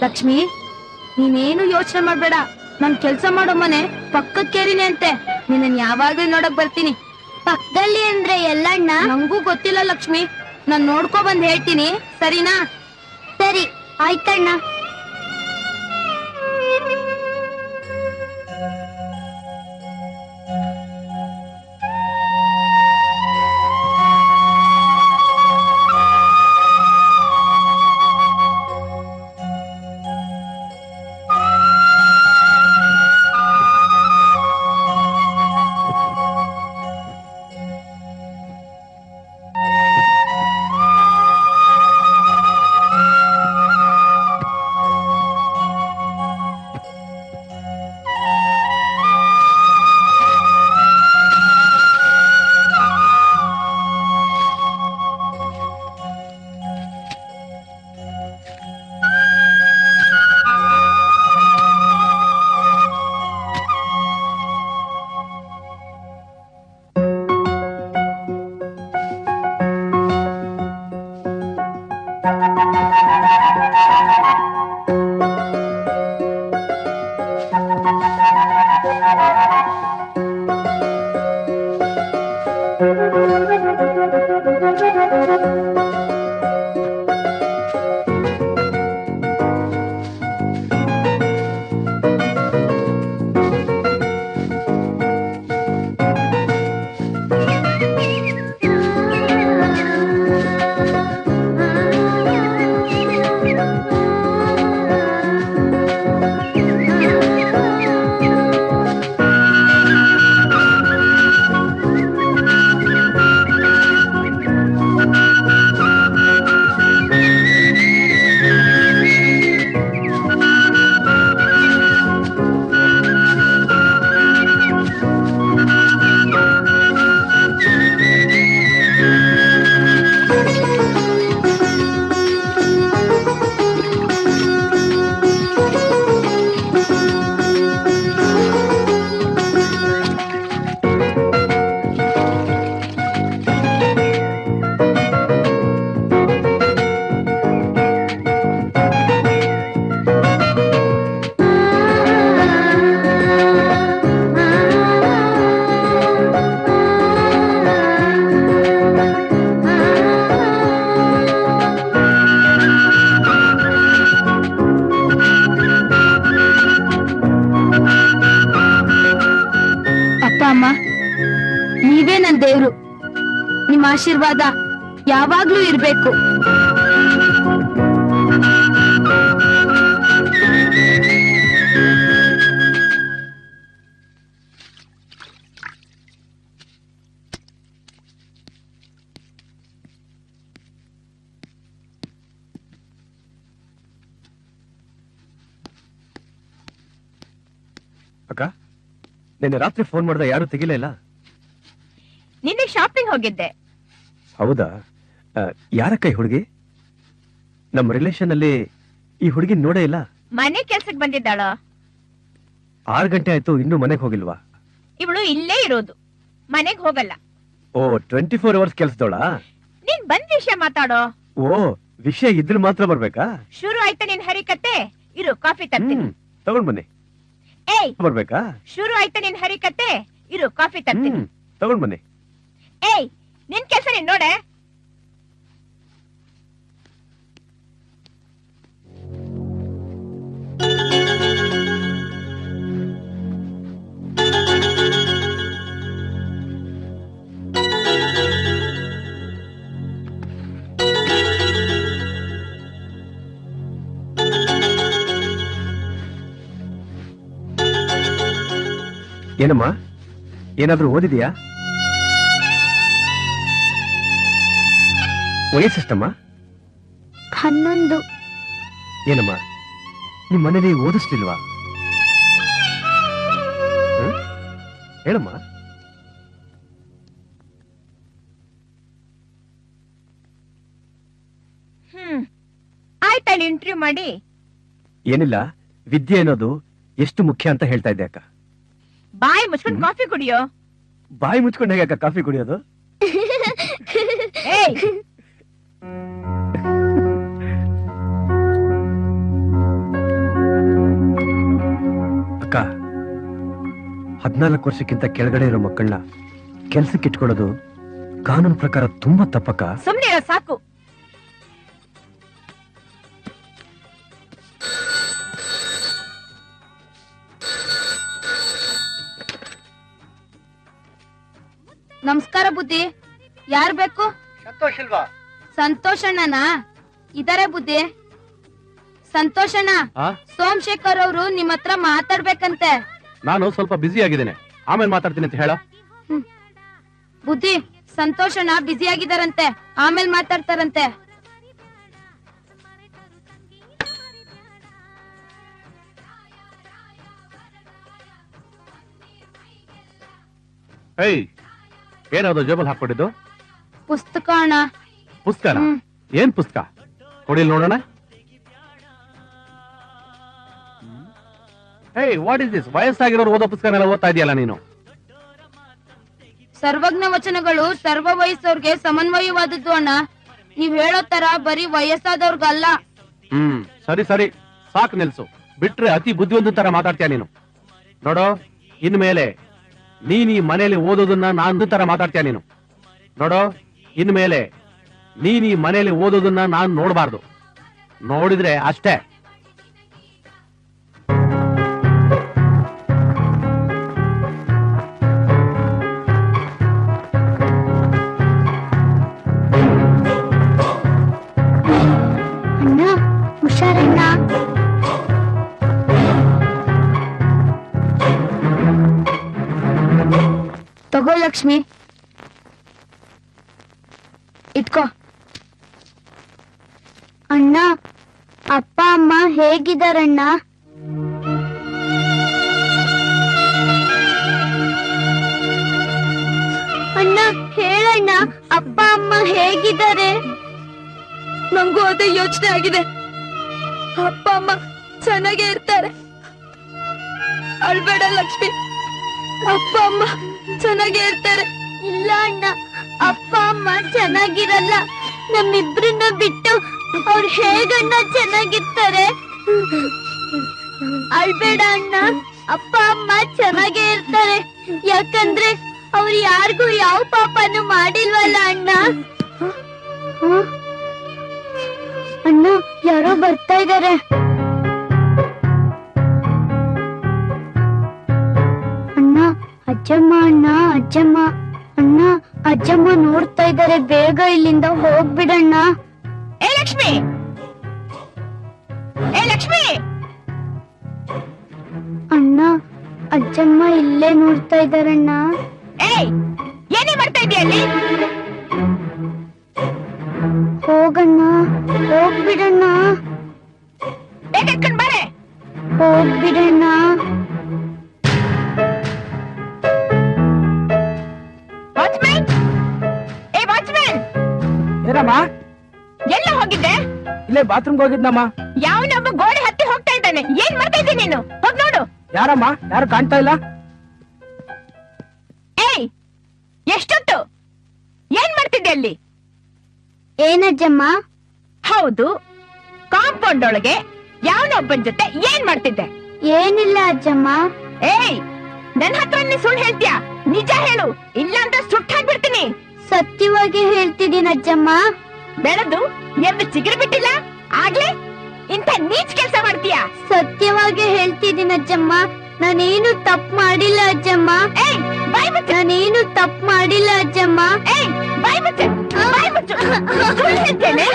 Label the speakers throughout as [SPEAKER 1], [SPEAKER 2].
[SPEAKER 1] ಲಕ್ಷ್ಮಿ, ನೀನೇನು ಯೋಚನೆ ಮಾಡ್ಬೇಡ. ನನ್ ಕೆಲ್ಸ ಮಾಡೋ ಮನೆ ಪಕ್ಕದ ಕೇರಿನೇ ಅಂತೆ. ನಿನ್ನ ಯಾವಾಗ್ಲೂ ನೋಡಕ್ ಬರ್ತೀನಿ.
[SPEAKER 2] ಪಕ್ಕದಲ್ಲಿ ಅಂದ್ರೆ ಎಲ್ಲಣ್ಣ?
[SPEAKER 1] ನಂಗೂ ಗೊತ್ತಿಲ್ಲ ಲಕ್ಷ್ಮಿ, ನಾನ್ ನೋಡ್ಕೊ ಬಂದ್ ಹೇಳ್ತೀನಿ, ಸರಿನಾ?
[SPEAKER 2] ಸರಿ ಆಯ್ತಣ್ಣ.
[SPEAKER 1] ನೀವೇ ನನ್ ದೇವ್ರು. ನಿಮ್ಮ ಆಶೀರ್ವಾದ ಯಾವಾಗ್ಲೂ ಇರ್ಬೇಕು.
[SPEAKER 3] ಅಕ್ಕ, ನಿನ್ನೆ ರಾತ್ರಿ ಫೋನ್ ಮಾಡಿದ ಯಾರು ತೆಗಿಲೇ ಇಲ್ಲ.
[SPEAKER 4] ನಿನ್ನೆ ಶಾಪಿಂಗ್ ಹೋಗಿದ್ದೆ.
[SPEAKER 3] ಹೌದಾ? ಯಾರಕ್ಕ ಈ ಹುಡುಗಿ? ನಮ್ಮ ರಿಲೇಷನ್ ಅಲ್ಲಿ ಈ ಹುಡುಗಿ ನೋಡೇ ಇಲ್ಲ.
[SPEAKER 4] ಮನೆ ಕೆಲ್ಸಕ್ಕೆ ಬಂದಿದ್ದಾಳ.
[SPEAKER 3] 6 ಗಂಟೆ ಆಯ್ತು, ಇನ್ನೂ ಮನೆಗೆ ಹೋಗಿಲ್ವಾ?
[SPEAKER 4] ಇವಳು ಇಲ್ಲೇ ಇರೋದು, ಮನೆಗ್ ಹೋಗಲ್ಲ.
[SPEAKER 3] ಓ, 24 ಅವರ್ಸ್ ಕೆಲ್ಸದೋಳ?
[SPEAKER 4] ನೀನ್ ಬಂದ್ ವಿಷಯ ಮಾತಾಡೋ.
[SPEAKER 3] ಓ, ವಿಷಯ ಇದ್ರೆ ಮಾತ್ರ ಬರ್ಬೇಕಾ?
[SPEAKER 4] ಶುರು ಆಯ್ತಾ ನಿನ್ ಹರಿಕತೆ? ಇರು, ಕಾಫಿ ತರ್ತೀನಿ.
[SPEAKER 3] ತಗೊಂಡ್ ಬನ್ನಿ.
[SPEAKER 4] ಏಯ್,
[SPEAKER 3] ಬರ್ಬೇಕಾ?
[SPEAKER 4] ಶುರು ಆಯ್ತಾ ನಿನ್ ಹರಿಕತೆ? ಇರು, ಕಾಫಿ ತರ್ತೀನಿ.
[SPEAKER 3] ತಗೊಂಡ್ ಬನ್ನಿ.
[SPEAKER 4] ಏಯ್, ನಿನ್ ಕೆಲ್ಸ ನೀನ್ ನೋಡೆ.
[SPEAKER 3] ಏನಮ್ಮ, ಏನಾದ್ರೂ ಓದಿದೀಯಾ? ವಯಸ್ಸೆಷ್ಟಮ್ಮ?
[SPEAKER 2] 11.
[SPEAKER 3] ಏನಮ್ಮ, ನಿಮ್ ಮನೇಲಿ ಓದಿಸ್ಲಿಲ್ವಾ? ಹೇಳಮ್ಮ.
[SPEAKER 4] ಆಯ್ತಲ್ಲಿ ಇಂಟರ್ವ್ಯೂ ಮಾಡಿ.
[SPEAKER 3] ಏನಿಲ್ಲ, ವಿದ್ಯೆ ಅನ್ನೋದು ಎಷ್ಟು ಮುಖ್ಯ ಅಂತ ಹೇಳ್ತಾ ಇದ್ದೆ ಅಕ್ಕ.
[SPEAKER 4] ಬಾಯಿ ಮುಚ್ಕೊಂಡು ಕಾಫಿ ಕುಡಿಯೋ.
[SPEAKER 3] ಬಾಯಿ ಮುಚ್ಕೊಂಡು ಹೇಗೆ ಅಕ್ಕ ಕಾಫಿ ಕುಡಿಯೋದು?
[SPEAKER 4] ಏಯ್,
[SPEAKER 3] 14 ವರ್ಷಕ್ಕಿಂತ ಕೆಳಗಡೆ ಇರೋ ಮಕ್ಕಳನ್ನ ಕೆಲ್ಸಕ್ಕೆ ಇಟ್ಕೊಳ್ಳೋದು ಕಾನೂನು ಪ್ರಕಾರ ತುಂಬಾ ತಪ್ಪಕ್ಕ.
[SPEAKER 4] ಸುಮ್ನೆ ಇರೋ ಸಾಕು.
[SPEAKER 1] ನಮಸ್ಕಾರ ಬುದ್ಧಿ. ಯಾರ್ ಬೇಕು?
[SPEAKER 5] ಸಂತೋಷ್ ಇಲ್ವಾ?
[SPEAKER 1] ಸಂತೋಷಣ್ಣನಾ? ಇದಾರೆ ಬುದ್ಧಿ. ಸಂತೋಷಣ್ಣ, ಸೋಮಶೇಖರ್ ಅವರು ನಿಮ್ ಹತ್ರ ಮಾತಾಡ್ಬೇಕಂತೆ.
[SPEAKER 6] ನಾನು ಸ್ವಲ್ಪ ಬ್ಯುಸಿ ಆಗಿದ್ದೇನೆ, ಆಮೇಲೆ ಮಾತಾಡ್ತೀನಿ ಅಂತ ಹೇಳ.
[SPEAKER 1] ಬುದ್ಧಿ, ಸಂತೋಷಣ್ಣ ಬ್ಯುಸಿ ಆಗಿದಾರಂತೆ, ಆಮೇಲೆ ಮಾತಾಡ್ತಾರಂತೆ.
[SPEAKER 6] ಏಯ್, ಏನದು ಜೇಬಲ್ ಹಾಕೊಂಡಿದ್ದು?
[SPEAKER 1] ಪುಸ್ತಕ ಅಣ್ಣ.
[SPEAKER 6] ಪುಸ್ತಕ? ಏನ್ ಪುಸ್ತಕ? ಕೊಡಿಲ್ ನೋಡೋಣ. ಏಯ್, ವಾಟ್ ಇಸ್ ದಿಸ್? ವಯಸ್ಸಾಗಿರೋರು ಓದೋ ಪುಸ್ತಕನೆಲ್ಲ ಓದ್ತಾ ಇದೆಯಲ್ಲ ನೀನು.
[SPEAKER 1] ಸರ್ವಜ್ಞ ವಚನಗಳು ಸರ್ವ ವಯಸ್ಸವ್ರಿಗೆ ಸಮನ್ವಯವಾದದ್ದು ಅಣ್ಣ. ನೀವ್ ಹೇಳೋ ತರ ಬರೀ ವಯಸ್ಸಾದವ್ರಿಗಲ್ಲ.
[SPEAKER 6] ಸರಿ ಸರಿ, ಸಾಕು ನಿಲ್ಸು. ಬಿಟ್ರೆ ಅತಿ ಬುದ್ಧಿವಂತ ತರ ಮಾತಾಡ್ತೀಯ ನೀನು. ನೋಡೋ, ಇನ್ಮೇಲೆ ನೀನ್ ಈ ಮನೇಲಿ ಓದೋದನ್ನ ನಾನು ತರ ಮಾತಾಡ್ತೀಯ ನೀನು. ನೋಡೋ, ಇನ್ಮೇಲೆ ನೀನ್ ಈ ಮನೇಲಿ ಓದೋದನ್ನ ನಾನು ನೋಡಬಾರ್ದು. ನೋಡಿದ್ರೆ ಅಷ್ಟೇ.
[SPEAKER 2] ಅಣ್ಣ ಹುಷಾರಣ್ಣ.
[SPEAKER 1] ತಗೋ ಲಕ್ಷ್ಮಿ, ಇಟ್ಕೋ.
[SPEAKER 2] ಅಣ್ಣ, ಅಪ್ಪ ಅಮ್ಮ ಹೇಗಿದಾರಣ್ಣ? ಅಣ್ಣ ಹೇಳಣ್ಣ, ಅಪ್ಪ ಅಮ್ಮ ಹೇಗಿದ್ದಾರೆ?
[SPEAKER 1] ನಂಗೂ ಅದೇ ಯೋಚನೆ ಆಗಿದೆ. ಅಪ್ಪ ಅಮ್ಮ ಚೆನ್ನಾಗೇ ಇರ್ತಾರೆ. ಅಳ್ಬೇಡ ಲಕ್ಷ್ಮಿ, ಅಪ್ಪ ಅಮ್ಮ ಚೆನ್ನಾಗೇ ಇರ್ತಾರೆ.
[SPEAKER 2] ಇಲ್ಲ ಅಣ್ಣ, ಅಪ್ಪ ಅಮ್ಮ ಚೆನ್ನಾಗಿರಲ್ಲ. ನಮ್ಮಿಬ್ರನ್ನ ಬಿಟ್ಟು ಅವ್ರು ಹೇಗಣ್ಣ ಚೆನ್ನಾಗಿರ್ತಾರೆ? ಅಳ್ಬೇಡ ಅಣ್ಣ, ಅಪ್ಪ ಅಮ್ಮ ಚೆನ್ನಾಗೇ ಇರ್ತಾರೆ. ಯಾಕಂದ್ರೆ ಅವ್ರು ಯಾರಿಗೂ ಯಾವ ಪಾಪನು ಮಾಡಿಲ್ವಲ್ಲ ಅಣ್ಣ. ಅಣ್ಣ, ಯಾರೋ ಬರ್ತಾ ಇದಾರೆ. ಅಣ್ಣ, ಅಜ್ಜಮ್ಮ ಅಣ್ಣ, ಅಜ್ಜಮ್ಮ. ಅಣ್ಣ, ಅಜ್ಜಮ್ಮ ನೋಡ್ತಾ ಇದಾರೆ. ಬೇಗ ಇಲ್ಲಿಂದ ಹೋಗ್ಬಿಡಣ್ಣ.
[SPEAKER 4] ಏ ಲಕ್ಷ್ಮಿ, ಏ ಲಕ್ಷ್ಮಿ.
[SPEAKER 2] ಅಣ್ಣ, ಅಜ್ಜಮ್ಮ ಇಲ್ಲೇ ನೋಡ್ತಾ ಇದಾರಣ್ಣ.
[SPEAKER 4] ಏಯ್, ಏನೇ ಮಾಡ್ತಾ ಇದೀಯ ಅಲ್ಲಿ?
[SPEAKER 2] ಹೋಗಣ್ಣ, ಹೋಗ್ಬಿಡಣ್ಣ,
[SPEAKER 4] ಬೇಗ ಎತ್ಕೊಂಡ್ ಬಾರೆ.
[SPEAKER 2] ಹೋಗ್ಬಿಡಣ್ಣ.
[SPEAKER 4] ವಾಚ್ಮ್ಯಾನ್, ಏ ವಾಚ್ಮ್ಯಾನ್.
[SPEAKER 5] ಏನಮ್ಮ?
[SPEAKER 4] ಎಲ್ಲ ಹೋಗಿದ್ದೆ?
[SPEAKER 5] ಇಲ್ಲೇ ಬಾತ್ರೂಮ್ಗೆ ಹೋಗಿದ್ನಮ್ಮ.
[SPEAKER 4] ಯಾವನೊಬ್ಬ ಗೋಡೆ ಹತ್ತಿ ಹೋಗ್ತಾ ಇದ್ದಾನೆ. ಏನ್ ಮಾಡ್ತಾ ಇದ್ದೀನಿ ನೀನು? ಹೋಗ್ ನೋಡು.
[SPEAKER 5] ಯಾರಮ್ಮ? ಯಾರು ಕಾಣ್ತಾ ಇಲ್ಲ.
[SPEAKER 4] ಏಯ್, ಎಷ್ಟೊತ್ತು? ಏನ್ ಮಾಡ್ತಿದ್ದೆ ಅಲ್ಲಿ?
[SPEAKER 2] ಏನಜ್ಜಮ್ಮ?
[SPEAKER 4] ಹೌದು, ಕಾಂಪೌಂಡ್ ಒಳಗೆ ಯಾವನೊಬ್ಬನ್ ಜೊತೆ ಏನ್ ಮಾಡ್ತಿದ್ದೆ?
[SPEAKER 2] ಏನಿಲ್ಲ ಅಜ್ಜಮ್ಮ.
[SPEAKER 4] ಏಯ್, ನನ್ ಹತ್ರ ನೀ ಸುಳ್ಳು ಹೇಳ್ತೀಯ? ನಿಜ ಹೇಳು, ಇಲ್ಲ ಅಂದ್ರೆ ಸುಟ್ಟು ಹಾಕ್ಬಿಡ್ತೀನಿ.
[SPEAKER 2] ಸತ್ಯವಾಗಿ ಹೇಳ್ತಿದ್ದೀನಿ ಅಜ್ಜಮ್ಮ.
[SPEAKER 4] ಬೆಳೆದು ಎದ್ದು ಚಿಗುರು ಬಿಟ್ಟಿಲ್ಲ, ಆಗ್ಲೇ ಇಂಥ ನೀಚ್ ಕೆಲ್ಸ ಮಾಡ್ತೀಯ?
[SPEAKER 2] ಸತ್ಯವಾಗಿ ಹೇಳ್ತಿದ್ದೀನಿ ಅಜ್ಜಮ್ಮ. ನಾನೇನು ತಪ್ಪು ಮಾಡಿಲ್ಲ ಅಜ್ಜಮ್ಮ.
[SPEAKER 4] ಏಯ್, ಬಾಯ್ ಮುಚ್ಚು.
[SPEAKER 2] ನಾನೇನು ತಪ್ಪು ಮಾಡಿಲ್ಲ ಅಜ್ಜಮ್ಮ.
[SPEAKER 4] ಏಯ್, ಬಾಯ್ ಮುಚ್ಚು, ಬಾಯ್ ಮುಚ್ಚು. ಸುಳ್ಳು ಹೇಳ್ತೇನೆ,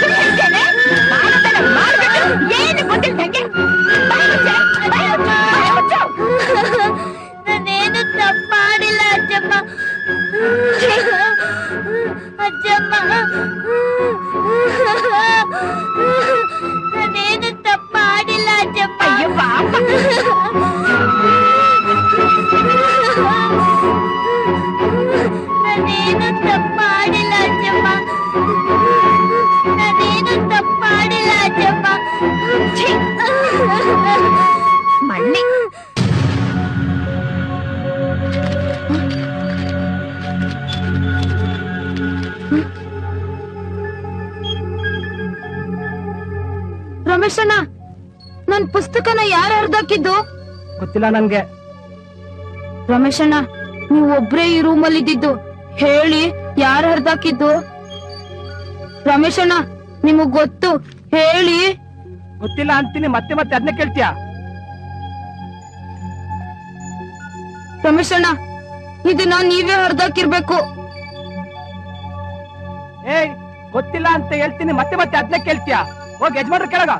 [SPEAKER 4] ಸುಳ್ಳು ಹೇಳ್ತೇನೆ. ಮಾಡೋದನ್ನ ಮಾಡ್ಬಿಟ್ಟು ಏನು ಗೊತ್ತಿಲ್ದಂಗೆ ಬಾಯ್ ಮುಚ್ಚೆ, ಬಾಯ್ ಮುಚ್ಚು, ಬಾಯ್ ಮುಚ್ಚು.
[SPEAKER 2] ನಾನೇನು ತಪ್ಪು ಮಾಡಿಲ್ಲ ಅಜ್ಜಮ್ಮ. ಅಜ್ಜಮ್ಮ, ನಾನೇನು ತಪ್ಪು ಮಾಡಿಲ್ಲ ಅಜ್ಜಮ್ಮ.
[SPEAKER 4] ಅಯ್ಯೋ ಪಾಪ.
[SPEAKER 2] ನಾನೇನು ತಪ್ಪು ಮಾಡಿಲ್ಲ ಅಜ್ಜಮ್ಮ. ನಾನೇನು ತಪ್ಪು ಮಾಡಿಲ್ಲ ಅಜ್ಜಮ್ಮ.
[SPEAKER 4] ಛೀ, ಮಣ್ಣಿ.
[SPEAKER 1] ರಮೇಶಣ್ಣ, ನನ್ ಪುಸ್ತಕನ ಯಾರು ಹರಿದಾಕಿದ್ದು?
[SPEAKER 5] ಗೊತ್ತಿಲ್ಲ ನನ್ಗೆ.
[SPEAKER 1] ರಮೇಶ್ ಅಣ್ಣ, ನೀವು ಒಬ್ರೇ ಈ ರೂಮಲ್ಲಿ ಇದ್ದಿದ್ದು, ಹೇಳಿ ಯಾರು ಹರಿದಾಕಿದ್ದು? ರಮೇಶ್ ಅಣ್ಣ, ನಿಮಗ್ ಗೊತ್ತು, ಹೇಳಿ.
[SPEAKER 5] ಗೊತ್ತಿಲ್ಲ ಅಂತೀನಿ, ಮತ್ತೆ ಮತ್ತೆ ಅದನ್ನೇ ಕೇಳ್ತೀಯ?
[SPEAKER 1] ರಮೇಶ್ ಅಣ್ಣ, ಇದನ್ನ ನೀವೇ ಹರಿದಾಕಿರ್ಬೇಕು.
[SPEAKER 5] ಏಯ್, ಗೊತ್ತಿಲ್ಲ ಅಂತ ಹೇಳ್ತೀನಿ, ಮತ್ತೆ ಮತ್ತೆ ಅದನ್ನೇ ಕೇಳ್ತೀಯ? ಹೋಗಿ ಯಜಮಾನ್ರ ಕೆಳಗ.